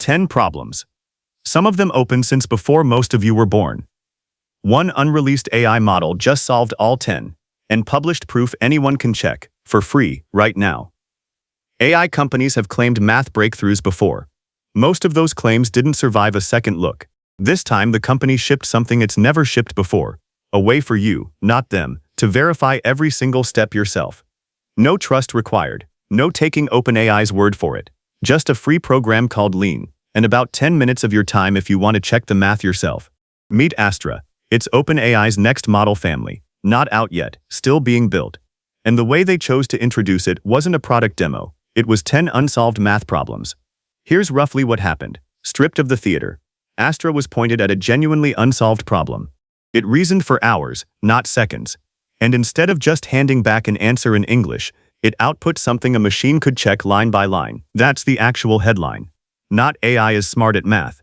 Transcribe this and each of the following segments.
10 problems. Some of them open since before most of you were born. One unreleased AI model just solved all 10 and published proof anyone can check for free right now. AI companies have claimed math breakthroughs before. Most of those claims didn't survive a second look. This time the company shipped something it's never shipped before, a way for you, not them, to verify every single step yourself. No trust required, no taking OpenAI's word for it. Just a free program called Leiden, and about 10 minutes of your time if you want to check the math yourself. Meet Astra. It's OpenAI's next model family, not out yet, still being built. And the way they chose to introduce it wasn't a product demo, it was 10 unsolved math problems. Here's roughly what happened. Stripped of the theater, Astra was pointed at a genuinely unsolved problem. It reasoned for hours, not seconds. And instead of just handing back an answer in English, it output something a machine could check line by line. That's the actual headline. Not AI is smart at math.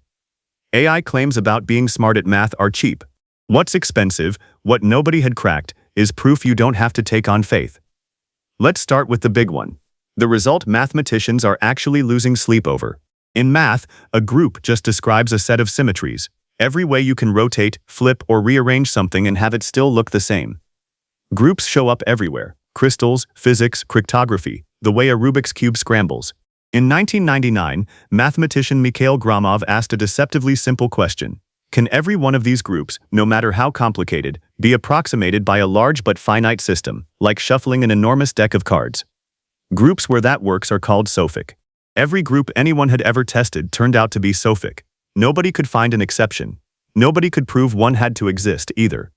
AI claims about being smart at math are cheap. What's expensive, what nobody had cracked, is proof you don't have to take on faith. Let's start with the big one. The result mathematicians are actually losing sleep over. In math, a group just describes a set of symmetries. Every way you can rotate, flip, or rearrange something and have it still look the same. Groups show up everywhere. Crystals, physics, cryptography, the way a Rubik's Cube scrambles. In 1999, mathematician Mikhail Gromov asked a deceptively simple question. Can every one of these groups, no matter how complicated, be approximated by a large but finite system, like shuffling an enormous deck of cards? Groups where that works are called sofic. Every group anyone had ever tested turned out to be sofic. Nobody could find an exception. Nobody could prove one had to exist either.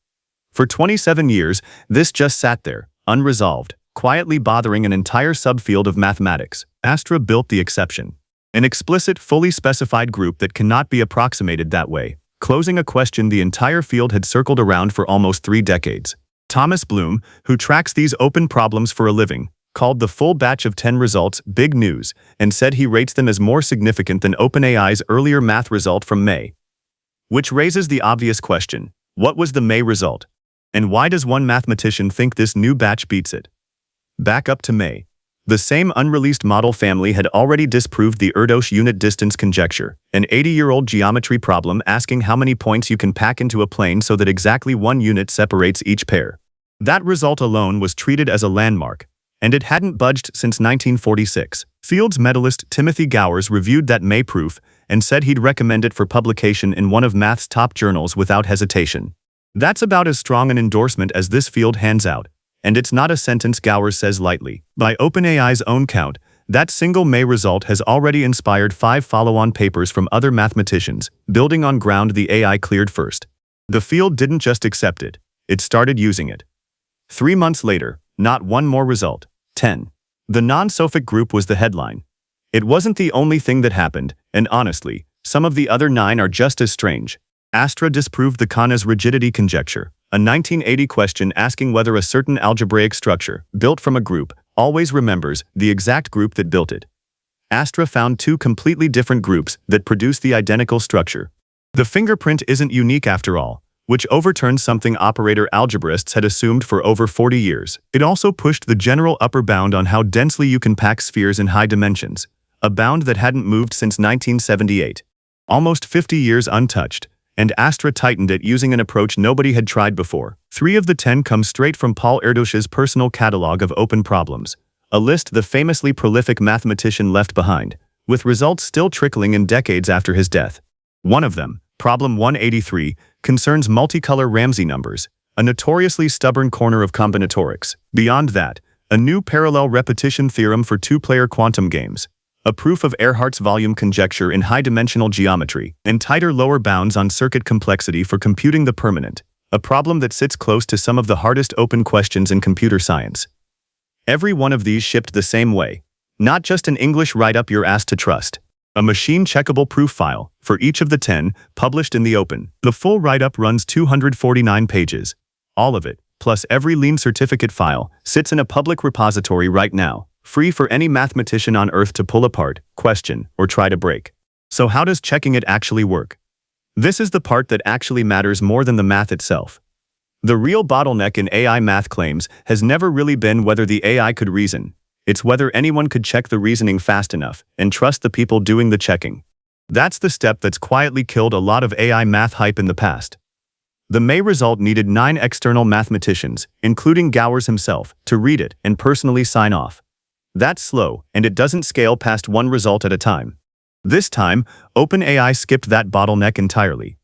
For 27 years, this just sat there, unresolved, quietly bothering an entire subfield of mathematics. Astra built the exception. An explicit, fully specified group that cannot be approximated that way, closing a question the entire field had circled around for almost 3 decades. Thomas Bloom, who tracks these open problems for a living, called the full batch of 10 results big news and said he rates them as more significant than OpenAI's earlier math result from May. Which raises the obvious question, what was the May result? And why does one mathematician think this new batch beats it? Back up to May. The same unreleased model family had already disproved the Erdős unit distance conjecture, an 80-year-old geometry problem asking how many points you can pack into a plane so that exactly 1 unit separates each pair. That result alone was treated as a landmark, and it hadn't budged since 1946. Fields medalist Timothy Gowers reviewed that May proof and said he'd recommend it for publication in one of math's top journals without hesitation. That's about as strong an endorsement as this field hands out, and it's not a sentence Gowers says lightly. By OpenAI's own count, that single May result has already inspired 5 follow-on papers from other mathematicians, building on ground the AI cleared first. The field didn't just accept it, it started using it. 3 months later, not one more result. 10. The non-sofic group was the headline. It wasn't the only thing that happened, and honestly, some of the other 9 are just as strange. Astra disproved the Conjecture's rigidity conjecture, a 1980 question asking whether a certain algebraic structure, built from a group, always remembers the exact group that built it. Astra found 2 completely different groups that produce the identical structure. The fingerprint isn't unique after all, which overturns something operator algebraists had assumed for over 40 years. It also pushed the general upper bound on how densely you can pack spheres in high dimensions, a bound that hadn't moved since 1978. Almost 50 years untouched, and Astra tightened it using an approach nobody had tried before. 3 of the 10 come straight from Paul Erdős's personal catalog of open problems, a list the famously prolific mathematician left behind, with results still trickling in decades after his death. One of them, Problem 183, concerns multicolor Ramsey numbers, a notoriously stubborn corner of combinatorics. Beyond that, a new parallel repetition theorem for 2-player quantum games, a proof of Ehrhart's volume conjecture in high-dimensional geometry, and tighter lower bounds on circuit complexity for computing the permanent, a problem that sits close to some of the hardest open questions in computer science. Every one of these shipped the same way, not just an English write-up you're asked to trust. A machine-checkable proof file, for each of the 10, published in the open. The full write-up runs 249 pages. All of it, plus every Leiden certificate file, sits in a public repository right now, free for any mathematician on Earth to pull apart, question, or try to break. So how does checking it actually work? This is the part that actually matters more than the math itself. The real bottleneck in AI math claims has never really been whether the AI could reason. It's whether anyone could check the reasoning fast enough and trust the people doing the checking. That's the step that's quietly killed a lot of AI math hype in the past. The May result needed 9 external mathematicians, including Gowers himself, to read it and personally sign off. That's slow, and it doesn't scale past one result at a time. This time, OpenAI skipped that bottleneck entirely.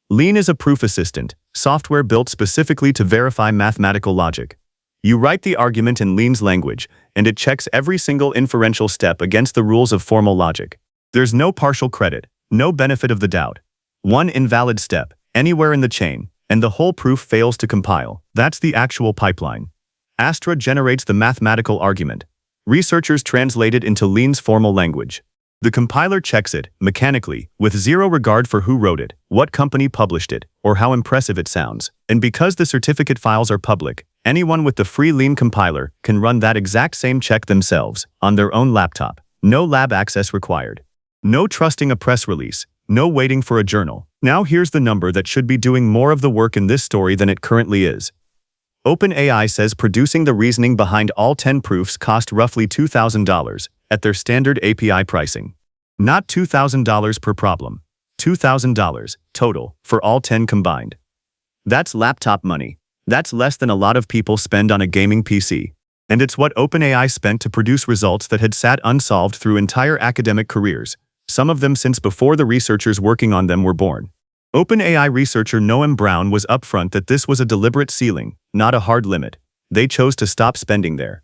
Lean is a proof assistant, software built specifically to verify mathematical logic. You write the argument in Lean's language, and it checks every single inferential step against the rules of formal logic. There's no partial credit, no benefit of the doubt. One invalid step, anywhere in the chain, and the whole proof fails to compile. That's the actual pipeline. Astra generates the mathematical argument. Researchers translate it into Lean's formal language. The compiler checks it, mechanically, with zero regard for who wrote it, what company published it, or how impressive it sounds. And because the certificate files are public, anyone with the free Lean compiler can run that exact same check themselves, on their own laptop. No lab access required. No trusting a press release. No waiting for a journal. Now here's the number that should be doing more of the work in this story than it currently is. OpenAI says producing the reasoning behind all 10 proofs cost roughly $2,000 at their standard API pricing. Not $2,000 per problem. $2,000 total for all 10 combined. That's laptop money. That's less than a lot of people spend on a gaming PC. And it's what OpenAI spent to produce results that had sat unsolved through entire academic careers, some of them since before the researchers working on them were born. OpenAI researcher Noam Brown was upfront that this was a deliberate ceiling, not a hard limit. They chose to stop spending there.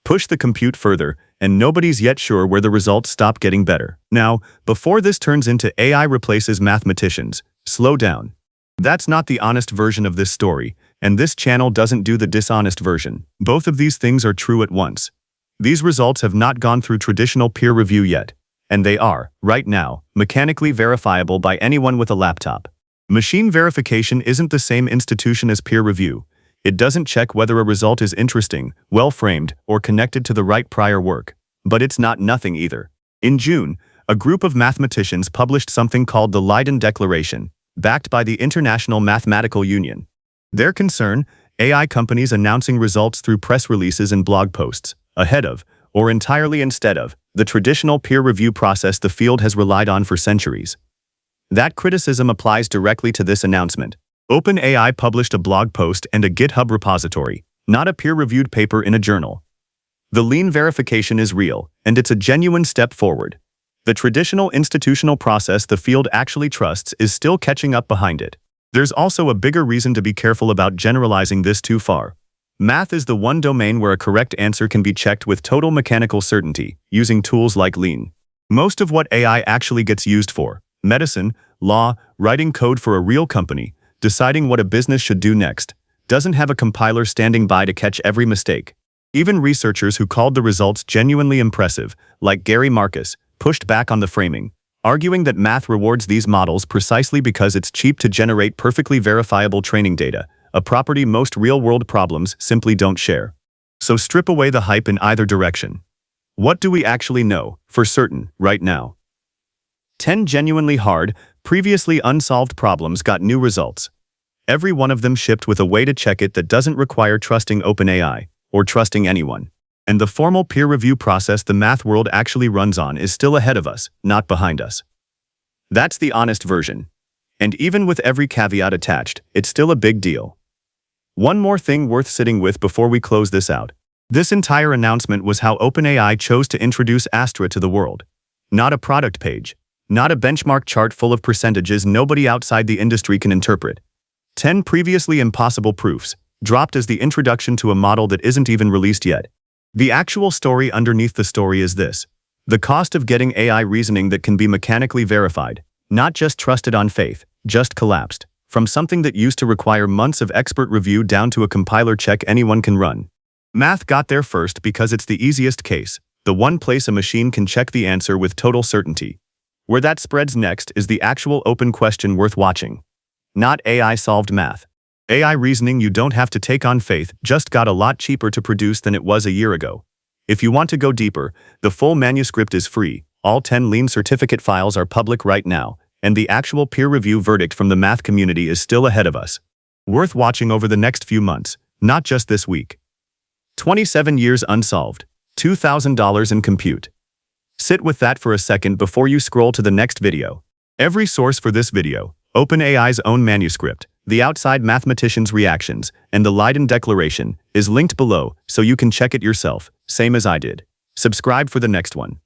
Push the compute further, and nobody's yet sure where the results stop getting better. Now, before this turns into AI replaces mathematicians, slow down. That's not the honest version of this story, and this channel doesn't do the dishonest version. Both of these things are true at once. These results have not gone through traditional peer review yet. And they are, right now, mechanically verifiable by anyone with a laptop. Machine verification isn't the same institution as peer review. It doesn't check whether a result is interesting, well-framed, or connected to the right prior work. But it's not nothing either. In June, a group of mathematicians published something called the Leiden Declaration, backed by the International Mathematical Union. Their concern, AI companies announcing results through press releases and blog posts, ahead of, or entirely instead of, the traditional peer review process the field has relied on for centuries. That criticism applies directly to this announcement. OpenAI published a blog post and a GitHub repository, not a peer-reviewed paper in a journal. The Lean verification is real, and it's a genuine step forward. The traditional institutional process the field actually trusts is still catching up behind it. There's also a bigger reason to be careful about generalizing this too far. Math is the one domain where a correct answer can be checked with total mechanical certainty, using tools like Lean. Most of what AI actually gets used for, medicine, law, writing code for a real company, deciding what a business should do next, doesn't have a compiler standing by to catch every mistake. Even researchers who called the results genuinely impressive, like Gary Marcus, pushed back on the framing, arguing that math rewards these models precisely because it's cheap to generate perfectly verifiable training data, a property most real-world problems simply don't share. So strip away the hype in either direction. What do we actually know, for certain, right now? 10 genuinely hard, previously unsolved problems got new results. Every one of them shipped with a way to check it that doesn't require trusting OpenAI, or trusting anyone. And the formal peer review process the math world actually runs on is still ahead of us, not behind us. That's the honest version. And even with every caveat attached, it's still a big deal. One more thing worth sitting with before we close this out. This entire announcement was how OpenAI chose to introduce Astra to the world. Not a product page. Not a benchmark chart full of percentages nobody outside the industry can interpret. 10 previously impossible proofs, dropped as the introduction to a model that isn't even released yet. The actual story underneath the story is this. The cost of getting AI reasoning that can be mechanically verified, not just trusted on faith, just collapsed. From something that used to require months of expert review down to a compiler check anyone can run. Math got there first because it's the easiest case, the one place a machine can check the answer with total certainty. Where that spreads next is the actual open question worth watching. Not AI-solved math. AI reasoning you don't have to take on faith just got a lot cheaper to produce than it was a year ago. If you want to go deeper, the full manuscript is free, all 10 Lean certificate files are public right now, and the actual peer review verdict from the math community is still ahead of us. Worth watching over the next few months, not just this week. 27 Years Unsolved. $2,000 in compute. Sit with that for a second before you scroll to the next video. Every source for this video, OpenAI's own manuscript, the outside mathematicians' reactions, and the Leiden Declaration, is linked below so you can check it yourself, same as I did. Subscribe for the next one.